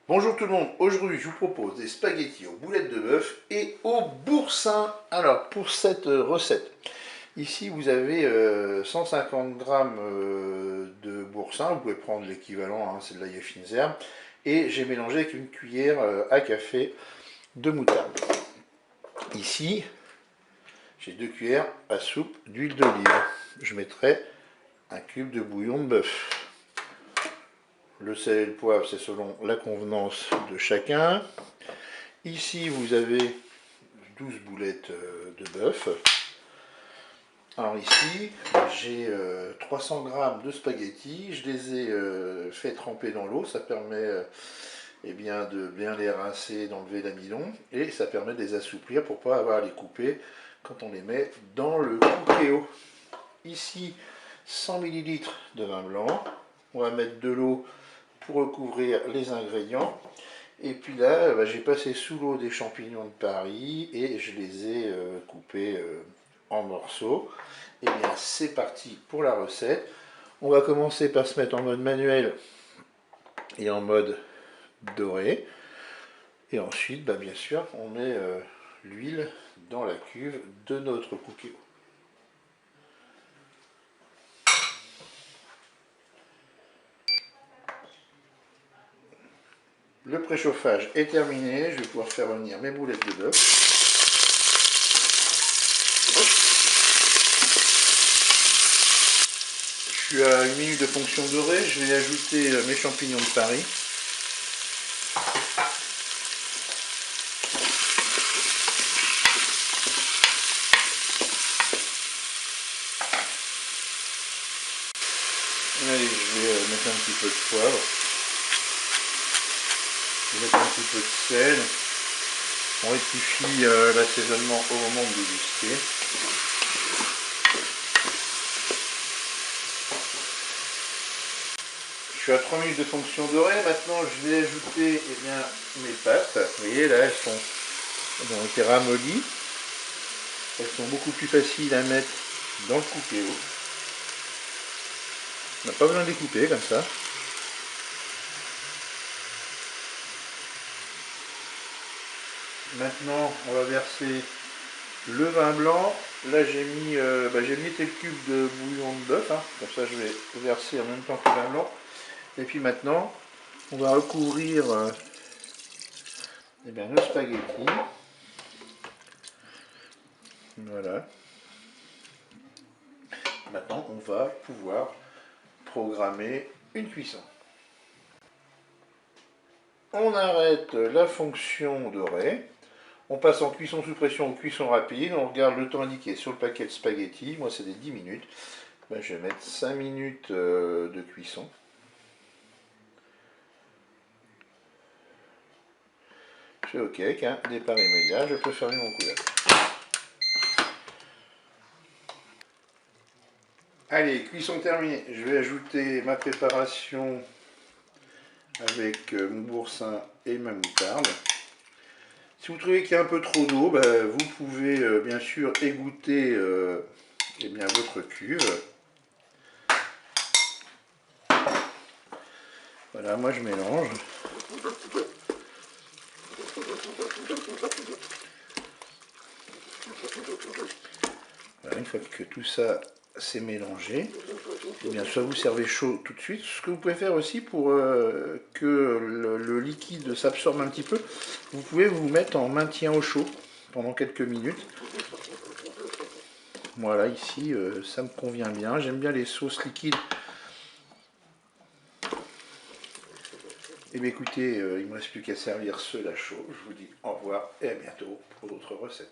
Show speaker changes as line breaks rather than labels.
Bonjour tout le monde, aujourd'hui je vous propose des spaghettis aux boulettes de bœuf et au boursin. Alors pour cette recette, ici vous avez 150 g de boursin, vous pouvez prendre l'équivalent, hein, c'est de l'ail fines herbes, et j'ai mélangé avec une cuillère à café de moutarde. Ici j'ai 2 cuillères à soupe d'huile d'olive, je mettrai un cube de bouillon de bœuf. Le sel et le poivre, c'est selon la convenance de chacun. Ici, vous avez 12 boulettes de bœuf. Alors ici, j'ai 300 g de spaghettis. Je les ai fait tremper dans l'eau. Ça permet de bien les rincer, d'enlever l'amidon. Et ça permet de les assouplir pour ne pas avoir à les couper quand on les met dans le cookéo. Ici, 100 ml de vin blanc. On va mettre de l'eau pour recouvrir les ingrédients. Et puis là, j'ai passé sous l'eau des champignons de Paris et je les ai coupés en morceaux. Et bien c'est parti pour la recette. On va commencer par se mettre en mode manuel et en mode doré. Et ensuite, bien sûr, on met l'huile dans la cuve de notre cookéo. Le préchauffage est terminé, je vais pouvoir faire venir mes boulettes de bœuf. Je suis à 1 minute de fonction dorée, je vais ajouter mes champignons de Paris. Allez, je vais mettre un petit peu de poivre. Je vais mettre un petit peu de sel. On rectifie l'assaisonnement au moment de déguster. Je suis à 3 minutes de fonction dorée. Maintenant, je vais ajouter mes pâtes. Vous voyez, là, elles ont été ramollies. Elles sont beaucoup plus faciles à mettre dans le cookéo. On n'a pas besoin de les couper comme ça. Maintenant, on va verser le vin blanc. Là, j'ai mis quelques cubes de bouillon de bœuf. Hein. Comme ça, je vais verser en même temps que le vin blanc. Et puis maintenant, on va recouvrir nos spaghettis. Voilà. Maintenant, on va pouvoir programmer une cuisson. On arrête la fonction dorée. On passe en cuisson sous pression ou cuisson rapide. On regarde le temps indiqué sur le paquet de spaghettis. Moi, c'est des 10 minutes. Je vais mettre 5 minutes de cuisson. C'est OK, avec un départ immédiat. Je peux fermer mon couvercle. Allez, cuisson terminée. Je vais ajouter ma préparation avec mon boursin et ma moutarde. Si vous trouvez qu'il y a un peu trop d'eau, vous pouvez bien sûr égoutter votre cuve. Voilà, moi je mélange. Voilà, une fois que tout ça s'est mélangé, soit vous servez chaud tout de suite. Ce que vous pouvez faire aussi pour que le liquide s'absorbe un petit peu, vous pouvez vous mettre en maintien au chaud pendant quelques minutes. Voilà, ici ça me convient bien. J'aime bien les sauces liquides. Et bien écoutez, il ne me reste plus qu'à servir cela chaud. Je vous dis au revoir et à bientôt pour d'autres recettes.